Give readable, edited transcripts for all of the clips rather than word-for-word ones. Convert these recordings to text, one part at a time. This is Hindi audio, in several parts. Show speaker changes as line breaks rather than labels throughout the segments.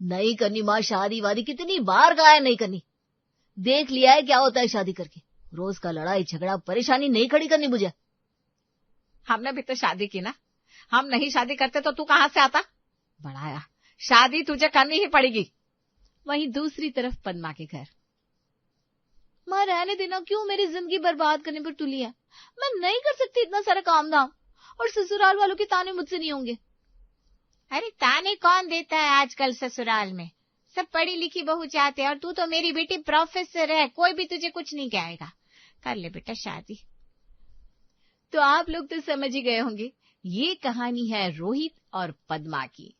नहीं करनी माँ शादी वादी, कितनी बार कहा है नहीं करनी। देख लिया है क्या होता है शादी करके, रोज का लड़ाई झगड़ा, परेशानी नहीं खड़ी करनी मुझे।
हमने भी तो शादी की ना, हम नहीं शादी करते तो तू कहाँ से आता। बढ़ाया, शादी तुझे करनी ही पड़ेगी। वहीं दूसरी तरफ पद्मा के घर।
माँ रहने देना, क्यों मेरी जिंदगी बर्बाद करने पर तुली है। मैं नहीं कर सकती इतना सारा काम धाम, और ससुराल वालों के ताने मुझसे नहीं होंगे।
अरे ताने कौन देता है आजकल ससुराल में, सब पढ़ी लिखी बहू चाहते हैं, और तू तो मेरी बेटी प्रोफेसर है, कोई भी तुझे कुछ नहीं कहेगा। कर ले बेटा शादी।
तो आप लोग तो समझ ही गए होंगे, ये कहानी है रोहित और पद्मा की,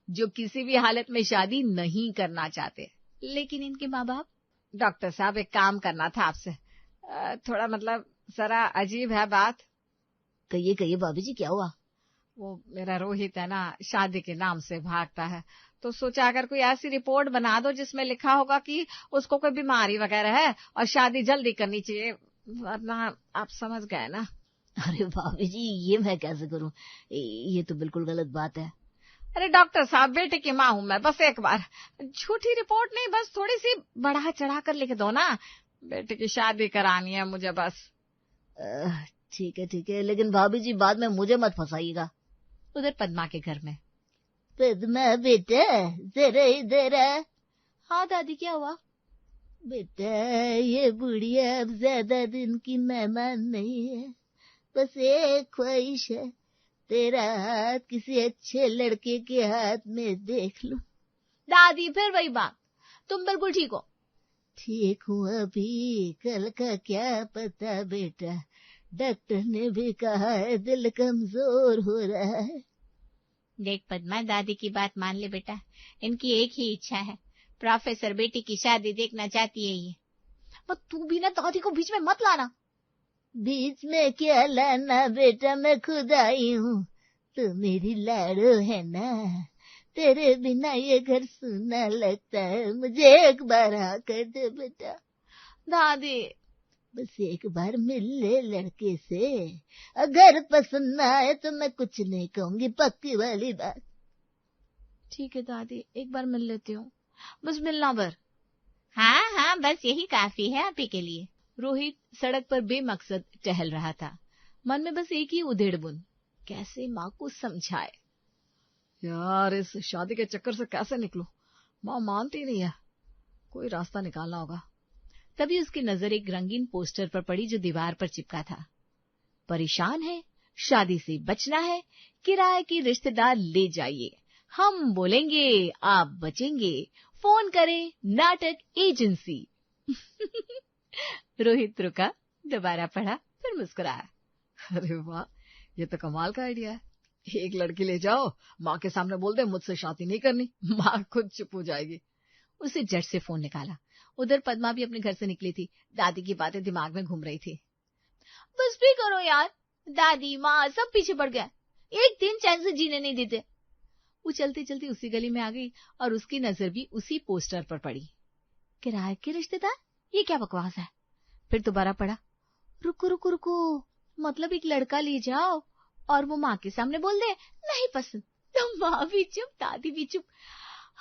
जो किसी भी हालत में शादी नहीं करना चाहते, लेकिन इनके माँ बाप।
डॉक्टर साहब एक काम करना था आपसे, थोड़ा मतलब जरा अजीब है बात।
कहिए कहिए भाभी जी, क्या हुआ।
वो मेरा रोहित है ना, शादी के नाम से भागता है, तो सोचा अगर कोई ऐसी रिपोर्ट बना दो जिसमें लिखा होगा कि उसको कोई बीमारी वगैरह है और शादी जल्दी करनी चाहिए, वरना आप समझ गए ना।
अरे भाभी जी, ये मैं कैसे करूं, ये तो बिल्कुल गलत बात है।
अरे डॉक्टर साहब, बेटे की माँ हूं मैं, बस एक बार झूठी रिपोर्ट नहीं, बस थोड़ी सी बढ़ा चढ़ा कर लिख दो ना, बेटे की शादी करानी है मुझे बस।
ठीक है, लेकिन भाभी जी बाद में मुझे मत फंसाइएगा।
उधर पद्मा के घर में।
पद्मा बेटा जरा इधर आ। हाँ दादी, क्या हुआ। बेटा ये बुढ़िया अब ज्यादा दिन की मेहमान नहीं है, बस एक ख्वाहिश है, तेरा हाथ किसी अच्छे लड़के के हाथ में देख लूं। दादी फिर वही बात, तुम बिल्कुल ठीक हो। ठीक हूँ अभी, कल का क्या पता बेटा, डॉक्टर ने भी कहा है दिल कमजोर हो रहा है।
देख पद्मा, दादी की बात मान ले बेटा, इनकी एक ही इच्छा है, प्रोफेसर बेटी की शादी देखना चाहती है ये।
पर तू भी ना दादी को बीच में मत लाना। बीच में क्या लाना बेटा, मैं खुद आई हूँ, तू मेरी लाडो है ना, तेरे बिना ये घर सुना लगता है, मुझे एक बार हाँ कर दे बेटा। दादी बस एक बार मिल ले लड़के से, अगर पसंद ना आए तो मैं कुछ नहीं कहूंगी, पक्की वाली बात। ठीक है दादी, एक बार मिल लेती हूँ, बस मिलना भर।
हाँ, बस यही काफी है अभी के लिए।
रोहित सड़क पर बेमकसद टहल रहा था, मन में बस एक ही उधेड़बुन, कैसे माँ को समझाए।
यार इस शादी के चक्कर से कैसे निकलूं, माँ मानती नहीं है, कोई रास्ता निकालना होगा।
तभी उसकी नजर एक रंगीन पोस्टर पर पड़ी जो दीवार पर चिपका था। परेशान है, शादी से बचना है, किराए की रिश्तेदार ले जाइए, हम बोलेंगे आप बचेंगे, फोन करें नाटक एजेंसी। रोहित रुका, दोबारा पढ़ा, फिर मुस्कुराया।
अरे वाह, ये तो कमाल का आइडिया है। एक लड़की ले जाओ, माँ के सामने बोल दे मुझसे शादी नहीं करनी, माँ खुद चुप हो जाएगी।
उसे झट से फोन निकाला। उधर पद्मा भी अपने घर से निकली थी, दादी की बातें दिमाग में घूम रही थी। बस भी करो यार, दादी माँ सब पीछे पड़ गया, एक दिन चैन से जीने नहीं देते। वो चलती चलती उसी गली में आ गई और उसकी नजर भी उसी पोस्टर पर पड़ी। किराए के रिश्तेदार, ये क्या बकवास है। फिर दोबारा पढ़ा, रुको, मतलब एक लड़का ले जाओ और वो माँ के सामने बोल दे नहीं पसंद, तो माँ भी चुप, दादी भी चुप,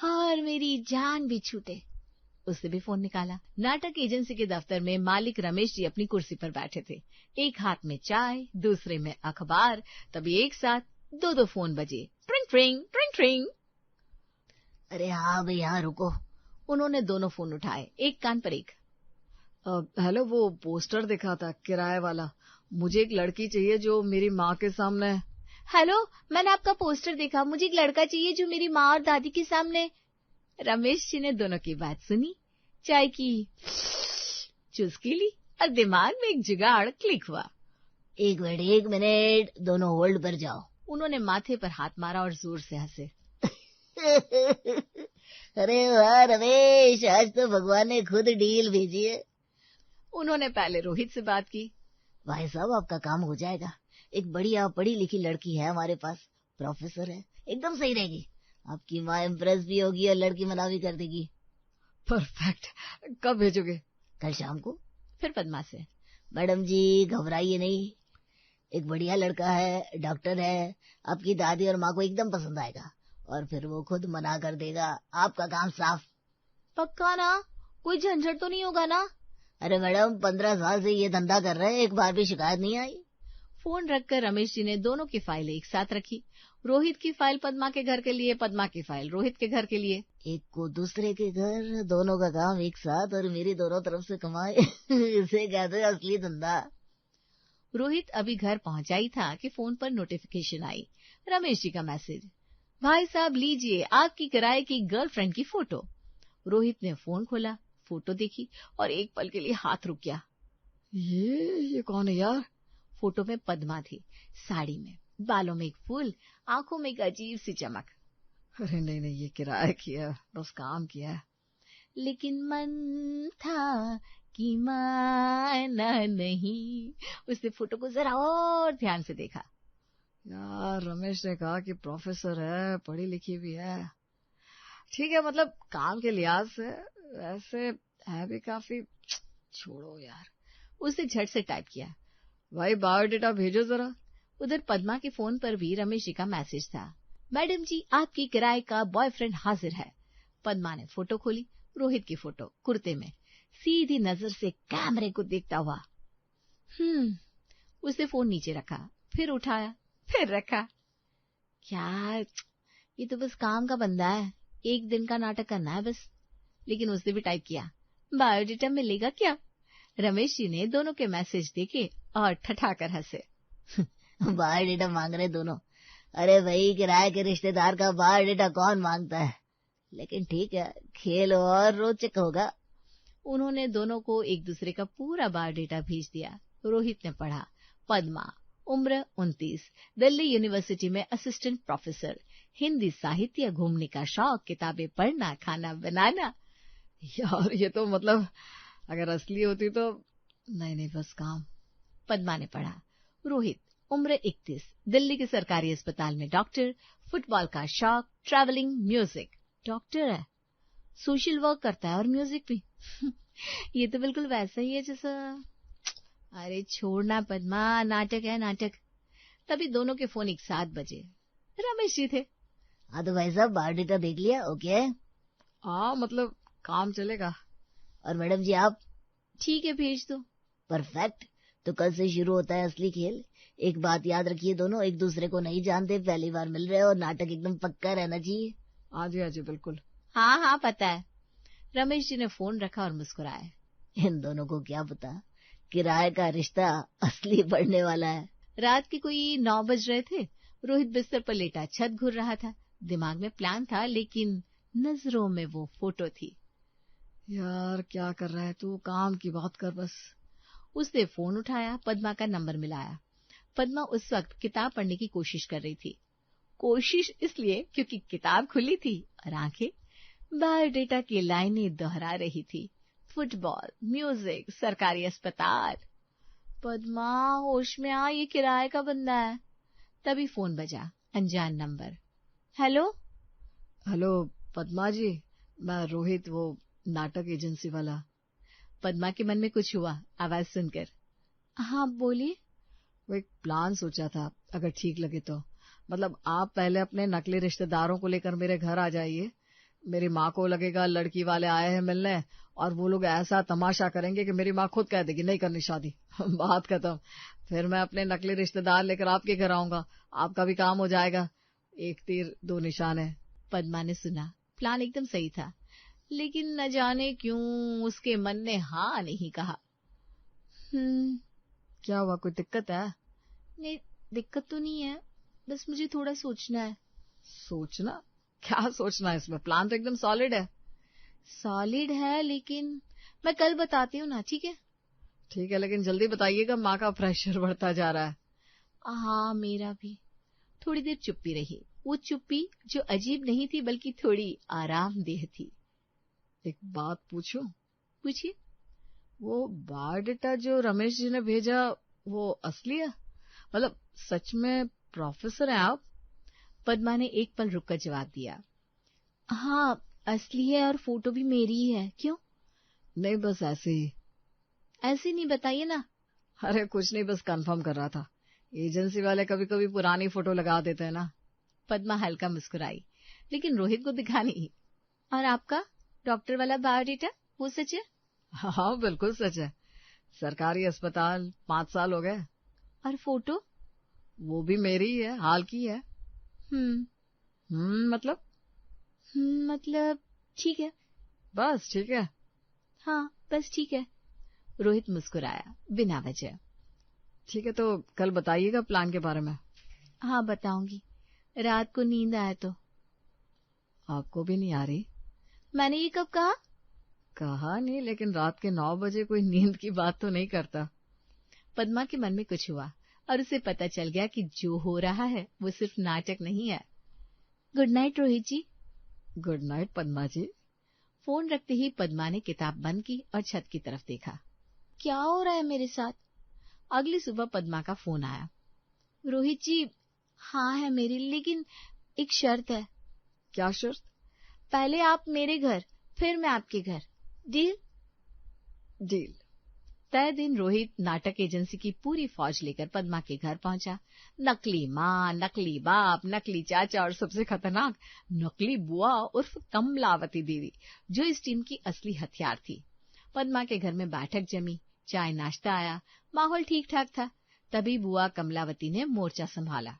और मेरी जान भी छूटे। उससे भी फोन निकाला। नाटक एजेंसी के दफ्तर में मालिक रमेश जी अपनी कुर्सी पर बैठे थे, एक हाथ में चाय, दूसरे में अखबार। तभी एक साथ दो फोन बजे, ट्रिंग ट्रिंग ट्रिंग ट्रिंग। अरे हाँ भैया रुको। उन्होंने दोनों फोन उठाए, एक कान पर एक।
हेलो, वो पोस्टर दिखा था किराए वाला, मुझे एक लड़की चाहिए जो मेरी माँ के सामने।
हेलो, मैंने आपका पोस्टर देखा, मुझे एक लड़का चाहिए जो मेरी माँ और दादी के सामने। रमेश जी ने दोनों की बात सुनी, चाय की चुस्की ली और दिमाग में एक जुगाड़ क्लिक हुआ। एक मिनट, दोनों होल्ड पर जाओ। उन्होंने माथे पर हाथ मारा और जोर से हंसे। अरे वाह रमेश, आज तो भगवान ने खुद डील भेजी है। उन्होंने पहले रोहित से बात की। भाई साहब आपका काम हो जाएगा, एक बढ़िया पढ़ी लिखी लड़की है हमारे पास, प्रोफेसर है, एकदम सही रहेगी, आपकी माँ इम्प्रेस भी होगी और लड़की मना भी कर देगी।
परफेक्ट, कब भेजोगे?
कल शाम को। फिर पद्मा से, मैडम जी घबराइए नहीं, एक बढ़िया लड़का है, डॉक्टर है, आपकी दादी और माँ को एकदम पसंद आएगा,
और फिर वो खुद मना कर देगा। आपका काम साफ।
पक्का ना? कोई झंझट तो नहीं होगा ना?
अरे मैडम 15 साल से ये धंधा कर रहे हैं, एक बार भी शिकायत नहीं आई।
फोन रखकर रमेश जी ने दोनों की फाइल एक साथ रखी। रोहित की फाइल पद्मा के घर के लिए, पद्मा की फाइल रोहित के घर के लिए।
एक को दूसरे के घर, दोनों का काम एक साथ और मेरी दोनों तरफ से कमाई। इसे कहते हैं असली धंधा।
रोहित अभी घर पहुंचा ही था कि फोन पर नोटिफिकेशन आई। रमेश जी का मैसेज, भाई साहब लीजिए आपकी किराए की गर्लफ्रेंड की फोटो। रोहित ने फोन खोला, फोटो देखी और एक पल के लिए हाथ रुक गया।
ये कौन है यार?
फोटो में पद्मा थी, साड़ी में, बालों में एक फूल, आंखों में एक अजीब सी चमक।
अरे नहीं, ये किराया किया, बस काम किया है।
लेकिन मन था कि माना नहीं। उसने फोटो को जरा और ध्यान से देखा।
यार रमेश ने कहा कि प्रोफेसर है, पढ़ी लिखी भी है, ठीक है, मतलब काम के लिहाज से वैसे है भी काफी। छोड़ो यार।
उसने झट से टाइप किया,
भाई बायोडेटा भेजो जरा।
उधर पद्मा के फोन पर भी रमेश जी का मैसेज था, मैडम जी आपकी किराए का बॉयफ्रेंड हाजिर है। पद्मा ने फोटो खोली, रोहित की फोटो, कुर्ते में, सीधी नजर से कैमरे को देखता हुआ। उसने फोन नीचे रखा, फिर उठाया, फिर रखा। क्या ये तो बस काम का बंदा है, एक दिन का नाटक करना है बस। लेकिन उसने भी टाइप किया, बायोडेटा मिलेगा क्या? रमेश जी ने दोनों के मैसेज देखे और ठठाकर हंसे।
बायोडेटा मांग रहे दोनों। अरे भाई किराए के रिश्तेदार का बायोडेटा कौन मांगता है, लेकिन ठीक है, खेल और रोचक होगा।
उन्होंने दोनों को एक दूसरे का पूरा बायोडेटा भेज दिया। रोहित ने पढ़ा, पद्मा, उम्र 29, दिल्ली यूनिवर्सिटी में असिस्टेंट प्रोफेसर, हिंदी साहित्य, घूमने का शौक, किताबें पढ़ना, खाना बनाना।
यार ये तो मतलब अगर असली होती तो नहीं बस काम।
पद्मा ने पढ़ा, रोहित, उम्र 31, दिल्ली के सरकारी अस्पताल में डॉक्टर, फुटबॉल का शौक, ट्रैवलिंग, म्यूजिक। डॉक्टर है, सोशल वर्क करता है और म्यूजिक भी। ये तो बिल्कुल वैसा ही है जैसा। अरे छोड़ना पद्मा, नाटक है नाटक। तभी दोनों के फोन एक साथ बजे। रमेश जी थे।
हाँ तो भाई साहब बायोडेटा देख लिया? ओके।
हाँ मतलब काम चलेगा।
और मैडम जी आप?
ठीक है भेज दो।
परफेक्ट। तो कल से शुरू होता है असली खेल। एक बात याद रखिए, दोनों एक दूसरे को नहीं जानते, पहली बार मिल रहे हो और नाटक एकदम पक्का रहना चाहिए।
हाँ जी बिल्कुल।
हाँ पता है। रमेश जी ने फोन रखा और मुस्कुराए।
इन दोनों को क्या पता किराए का रिश्ता असली पड़ने वाला है।
रात के कोई 9 बज रहे थे। रोहित बिस्तर पर लेटा छत घूर रहा था। दिमाग में प्लान था, लेकिन नजरों में वो फोटो थी।
यार क्या कर रहा है तू, काम की बात कर बस।
उसने फोन उठाया, पद्मा का नंबर मिलाया। पद्मा उस वक्त किताब पढ़ने की कोशिश कर रही थी। कोशिश इसलिए क्योंकि किताब खुली थी और आंखें बायोडेटा की लाइनें दोहरा रही थी। फुटबॉल, म्यूजिक, सरकारी अस्पताल। पद्मा होश में आ, ये किराए का बंदा है। तभी फोन बजा, अनजान नंबर। हेलो
पद्मा जी, मैं रोहित, वो नाटक एजेंसी वाला।
पद्मा के मन में कुछ हुआ आवाज सुनकर। हाँ बोलिए।
वो एक प्लान सोचा था, अगर ठीक लगे तो। मतलब आप पहले अपने नकली रिश्तेदारों को लेकर मेरे घर आ जाइए। मेरी माँ को लगेगा लड़की वाले आए हैं मिलने, और वो लोग ऐसा तमाशा करेंगे कि मेरी माँ खुद कह देगी नहीं करनी शादी। बात खत्म। फिर मैं अपने नकली रिश्तेदार लेकर आपके घर आऊंगा, आपका भी काम हो जाएगा। एक तीर दो निशान है।
पद्मा ने सुना, प्लान एकदम सही था, लेकिन न जाने क्यों उसके मन ने हाँ नहीं कहा।
क्या हुआ, कोई दिक्कत है?
नहीं दिक्कत तो नहीं है, बस मुझे थोड़ा सोचना है।
सोचना? क्या सोचना है इसमें, प्लान तो एकदम सॉलिड है।
सॉलिड है, लेकिन मैं कल बताती हूँ ना, ठीक है?
ठीक है, लेकिन जल्दी बताइएगा, माँ का प्रेशर बढ़ता जा रहा है।
हाँ मेरा भी। थोड़ी देर चुप्पी रही, वो चुप्पी जो अजीब नहीं थी बल्कि थोड़ी आरामदेह थी।
एक बात पूछूं?
पूछिए।
वो बायोडेटा जो रमेश जी ने भेजा वो असली है? मतलब सच में प्रोफेसर हैं आप?
पद्मा ने एक पल रुककर जवाब दिया। हाँ असली है और फोटो भी मेरी ही है। क्यों?
नहीं बस ऐसे ही।
ऐसे नहीं, बताइए ना।
अरे कुछ नहीं, बस कंफर्म कर रहा था। एजेंसी वाले कभी कभी पुरानी फोटो लगा देते हैं ना।
पद्मा हल्का मुस्कुराई। लेकिन रोहित को दिखा नहीं। और आपका डॉक्टर वाला बायोडेटा, वो सच है?
हाँ बिल्कुल सच है। सरकारी अस्पताल 5 साल हो गए।
और फोटो?
वो भी मेरी ही है, हाल की है। मतलब?
मतलब ठीक है।
बस ठीक है।
हाँ बस ठीक है। रोहित मुस्कुराया बिना वजह।
ठीक है, तो कल बताइएगा प्लान के बारे में।
हाँ बताऊंगी, रात को नींद आए तो।
आपको भी नहीं आ रही?
मैंने ये कब कहा?
कहा नहीं, लेकिन रात के 9 बजे कोई नींद की बात तो नहीं करता।
पद्मा के मन में कुछ हुआ और उसे पता चल गया कि जो हो रहा है वो सिर्फ नाटक नहीं है। गुड नाइट रोहित जी।
गुड नाइट पद्मा जी।
फोन रखते ही पद्मा ने किताब बंद की और छत की तरफ देखा। क्या हो रहा है मेरे साथ? अगली सुबह पद्मा का फोन आया। रोहित जी, हाँ है मेरी, लेकिन एक शर्त है।
क्या शर्त?
पहले आप मेरे घर, फिर मैं आपके घर। डील?
डील।
तय दिन रोहित नाटक एजेंसी की पूरी फौज लेकर पद्मा के घर पहुंचा। नकली माँ, नकली बाप, नकली चाचा और सबसे खतरनाक नकली बुआ उर्फ कमलावती देवी, जो इस टीम की असली हथियार थी। पद्मा के घर में बैठक जमी, चाय नाश्ता आया, माहौल ठीक ठाक था। तभी बुआ कमलावती ने मोर्चा संभाला।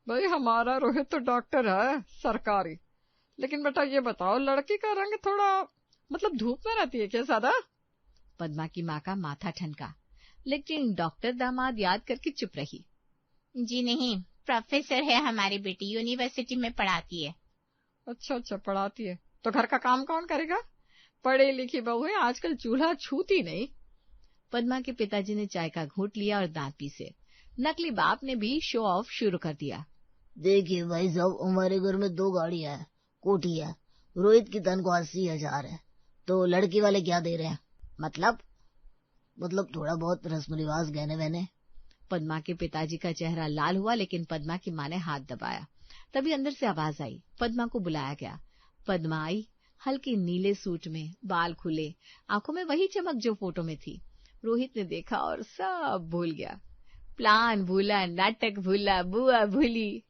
भाई हमारा रोहित तो डॉक्टर है सरकारी, लेकिन बेटा ये बताओ, लड़की का रंग थोड़ा मतलब धूप में रहती है क्या ज्यादा?
पद्मा की माँ का माथा ठनका, लेकिन डॉक्टर दामाद याद करके चुप रही। जी नहीं, प्रोफेसर है हमारी बेटी, यूनिवर्सिटी में पढ़ाती है।
अच्छा पढ़ाती है, तो घर का काम कौन करेगा? पढ़ी लिखी बहू है, आजकल चूल्हा छूती नहीं।
पद्मा के पिताजी ने चाय का घूंट लिया और दांत पीसे। नकली बाप ने भी शो ऑफ शुरू कर दिया।
देखिए भाई साहब, हमारे घर में 2 गाड़ियां है, कोठी है, रोहित की तनख्वाह 80,000 है, तो लड़की वाले क्या दे रहे हैं? मतलब थोड़ा बहुत रस्म रिवाज गहने वहने।
पद्मा के पिताजी का चेहरा लाल हुआ, लेकिन पद्मा की माँ ने हाथ दबाया। तभी अंदर से आवाज आई। पद्मा को बुलाया गया। पद्मा आई, हल्के नीले सूट में, बाल खुले, आंखों में वही चमक जो फोटो में थी। रोहित ने देखा और सब भूल गया। प्लान भूला, नाटक भूला, बुआ भूली।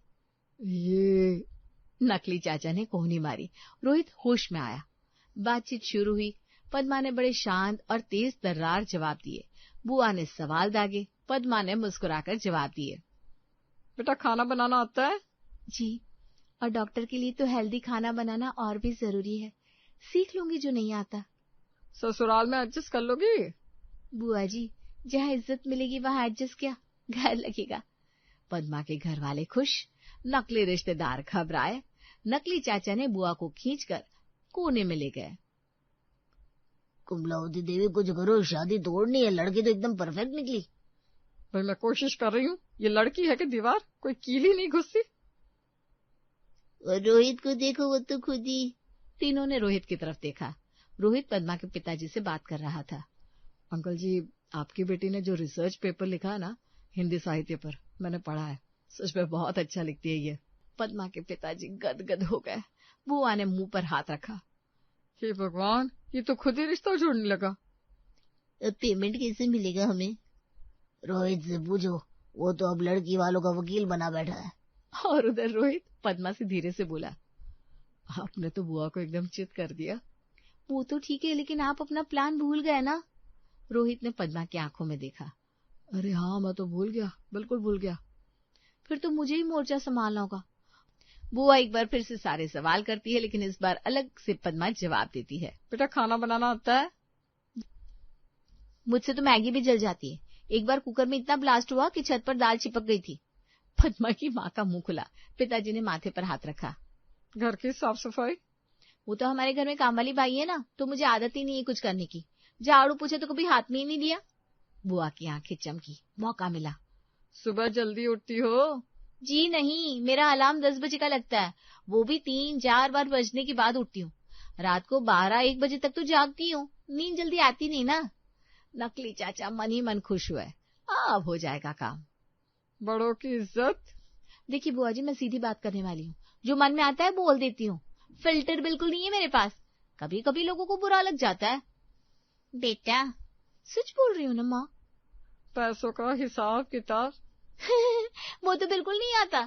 ये
नकली चाचा ने कोहनी मारी। रोहित होश में आया। बातचीत शुरू हुई। पद्मा ने बड़े शांत और तेज तर्रार जवाब दिए। बुआ ने सवाल दागे। पद्मा ने मुस्कुराकर जवाब दिए।
बेटा खाना बनाना आता है?
जी, और डॉक्टर के लिए तो हेल्दी खाना बनाना और भी जरूरी है। सीख लूंगी जो नहीं आता।
ससुराल में एडजस्ट कर लोगी?
बुआ जी, जहाँ इज्जत मिलेगी वहाँ एडजस्ट क्या, घर लगेगा। पद्मा के घर वाले खुश, नकली रिश्तेदार घबराए। नकली चाचा ने बुआ को खींचकर कोने में ले गए।
कमलावती देवी कुछ करो, शादी तोड़नी है, लड़की तो एकदम परफेक्ट निकली।
भाई मैं कोशिश कर रही हूँ, ये लड़की है कि दीवार, कोई कील ही नहीं घुसती।
और रोहित को देखो, वो तो खुद ही।
तीनों ने रोहित की तरफ देखा। रोहित पद्मा के पिताजी से बात कर रहा था।
अंकल जी, आपकी बेटी ने जो रिसर्च पेपर लिखा है ना हिंदी साहित्य पर, मैंने पढ़ा है, सच में बहुत अच्छा लिखती है ये।
पद्मा के पिताजी गदगद हो गए। बुआ ने मुंह पर हाथ रखा।
हे भगवान, ये तो खुद ही रिश्ता जोड़ने लगा।
पेमेंट कैसे मिलेगा हमें? रोहित से पूछो, वो तो अब लड़की वालों का वकील बना बैठा है।
और उधर रोहित पद्मा से धीरे से बोला।
आपने तो बुआ को एकदम चित कर दिया।
वो तो ठीक है, लेकिन आप अपना प्लान भूल गए ना। रोहित ने पद्मा की आंखों में देखा।
अरे हाँ, मैं तो भूल गया, बिल्कुल भूल गया।
फिर तो मुझे ही मोर्चा संभालना होगा। बुआ एक बार फिर से सारे सवाल करती है, लेकिन इस बार अलग से पद्मा जवाब देती है।
बेटा खाना बनाना आता है?
मुझसे तो मैगी भी जल जाती है। एक बार कुकर में इतना ब्लास्ट हुआ कि छत पर दाल चिपक गई थी। पद्मा की माँ का मुंह खुला। पिताजी ने माथे पर हाथ रखा।
घर की साफ सफाई?
वो तो हमारे घर में काम वाली बाई है ना, तो मुझे आदत ही नहीं है कुछ करने की। झाड़ू पूछे तो कभी हाथ में ही नहीं दिया। बुआ की आंखें चमकी। मौका मिला।
सुबह जल्दी उठती हो?
जी नहीं, मेरा अलार्म 10 बजे का लगता है, वो भी 3-4 बार बजने के बाद उठती हूँ। रात को 12-1 बजे तक तो जागती हूँ, नींद जल्दी आती नहीं ना। नकली चाचा मन ही मन खुश हुए। अब हो जाएगा काम।
बड़ों की इज्जत।
देखिए बुआ जी, मैं सीधी बात करने वाली हूँ, जो मन में आता है बोल देती हूँ। फिल्टर बिल्कुल नहीं है मेरे पास। कभी कभी लोगों को बुरा लग जाता है। बेटा सच बोल रही हूँ ना माँ।
पैसों का हिसाब किताब?
वो तो बिल्कुल नहीं आता।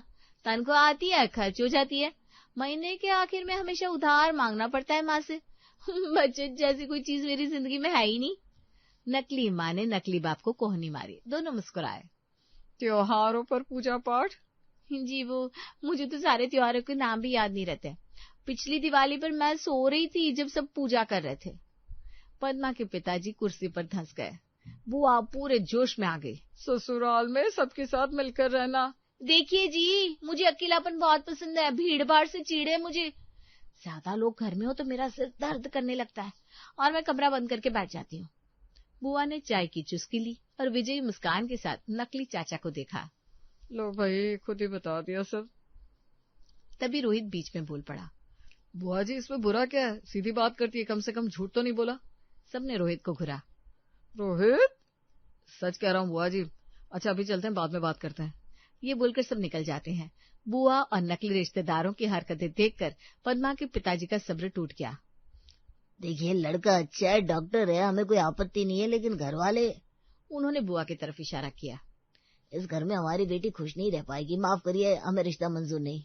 तनख्वाह आती है, खर्च हो जाती है। महीने के आखिर में हमेशा उधार मांगना पड़ता है माँ से। बचत जैसी कोई चीज मेरी जिंदगी में है ही नहीं। नकली माँ ने नकली बाप को कोहनी मारी। दोनों मुस्कुराए।
त्योहारों पर पूजा पाठ?
जी वो, मुझे तो सारे त्योहारों के नाम भी याद नहीं रहते। पिछली दिवाली पर मैं सो रही थी जब सब पूजा कर रहे थे। पद्मा के पिताजी कुर्सी पर धंस गए। बुआ पूरे जोश में आ गई।
ससुराल में सबके साथ मिलकर रहना।
देखिए जी, मुझे अकेलापन बहुत पसंद है। भीड़ भाड़ से चीड़े मुझे। ज्यादा लोग घर में हो तो मेरा सिर दर्द करने लगता है और मैं कमरा बंद करके बैठ जाती हूँ। बुआ ने चाय की चुस्की ली और विजयी मुस्कान के साथ नकली चाचा को देखा।
लो भाई, खुद ही बता दिया सब।
तभी रोहित बीच में बोल पड़ा।
बुआ जी, इसमें बुरा क्या है? सीधी बात करती है, कम से कम झूठ तो नहीं बोला।
सबने रोहित को घुरा।
रोहित? सच कह रहा हूँ बुआ जी। अच्छा अभी चलते हैं, बाद में बात करते हैं।
ये बोलकर सब निकल जाते हैं। बुआ और नकली रिश्तेदारों की हरकतें देखकर पद्मा के पिताजी का सब्र टूट गया।
देखिए लड़का अच्छा है, डॉक्टर है, हमें कोई आपत्ति नहीं है, लेकिन घर वाले।
उन्होंने बुआ की तरफ इशारा किया।
इस घर में हमारी बेटी खुश नहीं रह पाएगी, माफ करिए, हमें रिश्ता मंजूर नहीं।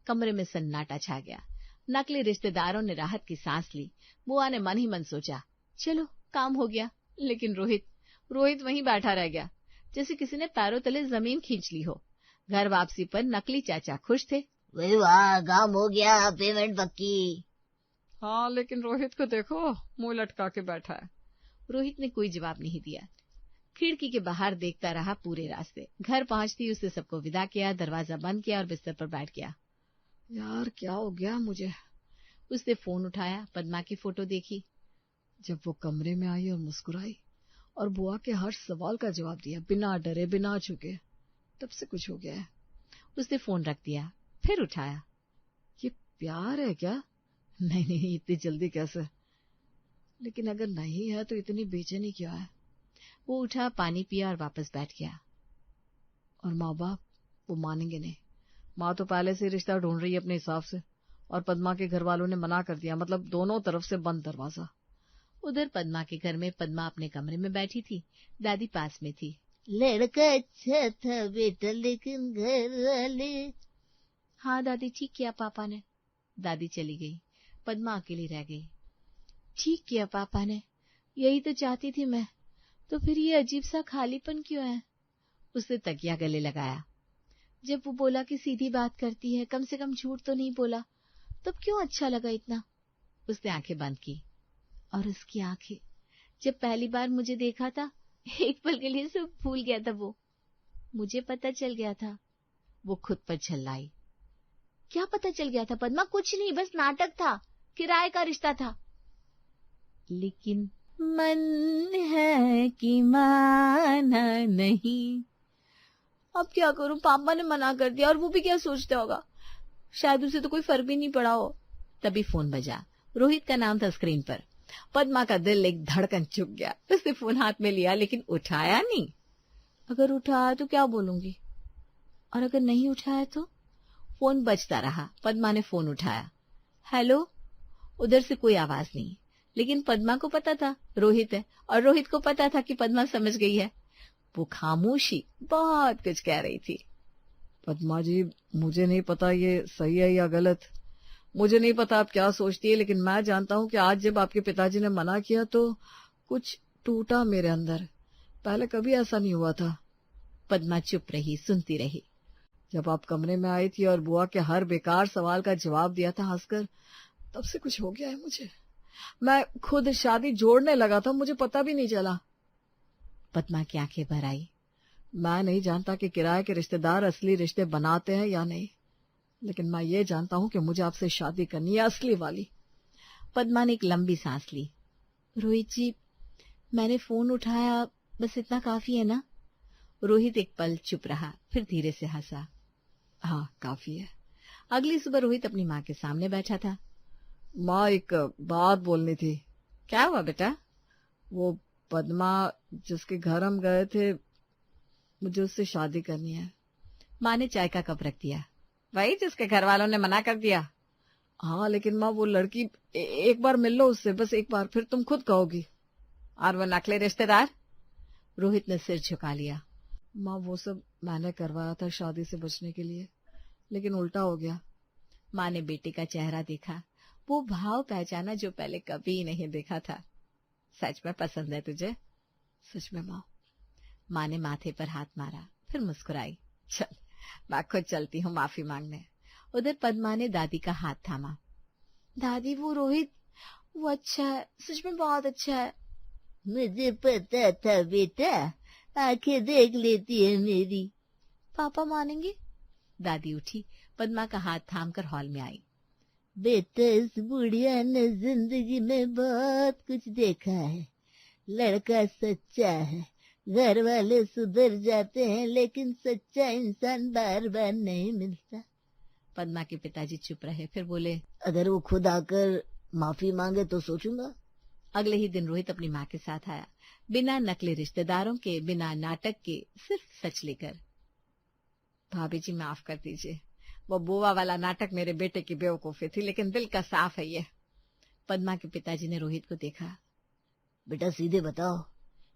कमरे में सन्नाटा छा गया। नकली रिश्तेदारों ने राहत की सांस ली। बुआ ने मन ही मन सोचा, चलो काम हो गया। लेकिन रोहित वहीं बैठा रह गया, जैसे किसी ने पैरों तले जमीन खींच ली हो। घर वापसी पर नकली चाचा खुश थे।
वही वाह, काम हो गया, पेमेंट पक्की।
हाँ, लेकिन रोहित को देखो, मुंह लटका के बैठा है।
रोहित ने कोई जवाब नहीं दिया। खिड़की के बाहर देखता रहा पूरे रास्ते। घर पहुंचती उसने सबको विदा किया, दरवाजा बंद किया और बिस्तर पर बैठ गया।
यार क्या हो गया मुझे?
उसने फोन उठाया, पद्मा की फोटो देखी।
जब वो कमरे में आई और मुस्कुराई और बुआ के हर सवाल का जवाब दिया, बिना डरे बिना झुके, तब से कुछ हो गया है।
उसने फोन रख दिया, फिर उठाया।
ये प्यार है क्या? नहीं, इतनी जल्दी कैसे? लेकिन अगर नहीं है तो इतनी बेचैनी क्या है?
वो उठा, पानी पिया और वापस बैठ गया।
और माँ बाप? वो मानेंगे नहीं। माँ तो पहले से रिश्ता ढूंढ रही है अपने हिसाब से, और पद्मा के घर वालों ने मना कर दिया, मतलब दोनों तरफ से बंद दरवाजा।
उधर पद्मा के घर में पद्मा अपने कमरे में बैठी थी। दादी पास में थी।
लड़का अच्छा था बेटा, लेकिन घर वाले।
हाँ दादी, ठीक किया पापा ने। दादी चली गई। पद्मा अकेली रह गई। ठीक किया पापा ने, यही तो चाहती थी मैं। तो फिर ये अजीब सा खालीपन क्यों है? उसने तकिया गले लगाया। जब वो बोला कि सीधी बात करती है, कम से कम झूठ तो नहीं बोला, तब क्यों अच्छा लगा इतना? उसने आंखें बंद की। और उसकी आंखें, जब पहली बार मुझे देखा था, एक पल के लिए सब भूल गया था वो। मुझे पता चल गया था। वो खुद पर झल्लाई। क्या पता चल गया था पद्मा? कुछ नहीं, बस नाटक था, किराए का रिश्ता था। लेकिन मन है कि माना नहीं। अब क्या करूं? पापा ने मना कर दिया, और वो भी क्या सोचता होगा? शायद उसे तो कोई फर्क भी नहीं पड़ा हो। तभी फोन बजा। रोहित का नाम था स्क्रीन पर। पद्मा का दिल एक धड़कन चुक गया। उसने फोन हाथ में लिया, लेकिन उठाया नहीं। अगर उठाया तो क्या बोलूंगी, और अगर नहीं उठाया तो? फोन बजता रहा। पद्मा ने फोन उठाया। हेलो। उधर से कोई आवाज नहीं, लेकिन पद्मा को पता था रोहित है, और रोहित को पता था कि पद्मा समझ गई है। वो खामोशी बहुत कुछ कह रही थी।
पद्मा जी, मुझे नहीं पता ये सही है या गलत, मुझे नहीं पता आप क्या सोचती है, लेकिन मैं जानता हूँ कि आज जब आपके पिताजी ने मना किया तो कुछ टूटा मेरे अंदर। पहले कभी ऐसा नहीं हुआ था।
पद्मा चुप रही, सुनती रही।
जब आप कमरे में आई थी और बुआ के हर बेकार सवाल का जवाब दिया था हंसकर, तब से कुछ हो गया है मुझे। मैं खुद शादी जोड़ने लगा था, मुझे पता भी नहीं चला।
पद्मा की आंखें भर आई।
मैं नहीं जानता कि किराए के रिश्तेदार असली रिश्ते बनाते हैं या नहीं, लेकिन मैं ये जानता हूँ कि मुझे आपसे शादी करनी है, असली वाली।
पद्मा ने एक लंबी सांस ली। रोहित जी, मैंने फोन उठाया, बस इतना काफी है ना? रोहित एक पल चुप रहा, फिर धीरे से हंसा।
हाँ, काफी है।
अगली सुबह रोहित अपनी माँ के सामने बैठा था।
माँ, एक बात बोलनी थी।
क्या हुआ बेटा?
वो पद्मा जिसके घर हम गए थे, मुझे उससे शादी करनी है।
माँ ने चाय का कप रख दिया। वही जिसके घर वालों ने मना कर दिया?
हाँ, लेकिन माँ वो लड़की, एक बार मिल लो उससे, बस एक बार, फिर तुम खुद कहोगी।
और वो नकली रिश्तेदार? रोहित ने सिर झुका लिया।
माँ, वो सब मैंने करवाया था शादी से बचने के लिए, लेकिन उल्टा हो गया। माँ ने बेटे का चेहरा देखा, वो भाव पहचाना जो पहले कभी नहीं देखा था। सच में पसंद है तुझे? सच में माँ। माँ ने माथे पर हाथ मारा, फिर मुस्कुराई। चल मैं खुद चलती हूँ माफी मांगने। उधर पद्मा ने दादी का हाथ थामा। दादी वो रोहित, वो अच्छा है, सच में बहुत अच्छा है।
मुझे पता था बेटा, आंखें देख लेती है मेरी।
पापा मानेंगे? दादी उठी, पद्मा का हाथ थामकर हॉल में आई।
बेटा इस बुढ़िया ने जिंदगी में बहुत कुछ देखा है। लड़का सच्चा है, घर वाले सुधर जाते हैं, लेकिन सच्चा इंसान बार बार नहीं मिलता।
पद्मा के पिताजी चुप रहे, फिर बोले,
अगर वो खुद आकर माफी मांगे तो सोचूंगा।
अगले ही दिन रोहित अपनी माँ के साथ आया, बिना नकली रिश्तेदारों के, बिना नाटक के, सिर्फ सच लेकर। भाभी जी माफ कर दीजिए, वो बुआ वाला नाटक मेरे बेटे की बेवकूफी थी, लेकिन दिल का साफ है ये। पद्मा के पिताजी ने रोहित को देखा।
बेटा सीधे बताओ,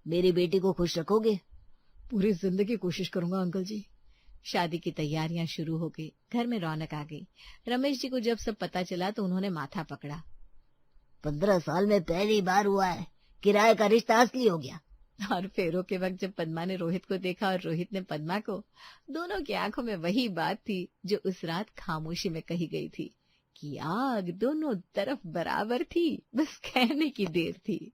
मेरी बेटी को खुश रखोगे?
पूरी जिंदगी कोशिश करूंगा अंकल जी। शादी की तैयारियां शुरू हो गई, घर में रौनक आ गई। रमेश जी को जब सब पता चला तो उन्होंने माथा पकड़ा।
15 साल में पहली बार हुआ है, किराए का रिश्ता असली हो गया।
और फेरों के वक्त जब पद्मा ने रोहित को देखा और रोहित ने पद्मा को, दोनों की आंखों में वही बात थी जो उस रात खामोशी में कही गई थी कि आग दोनों तरफ बराबर थी, बस कहने की देर थी।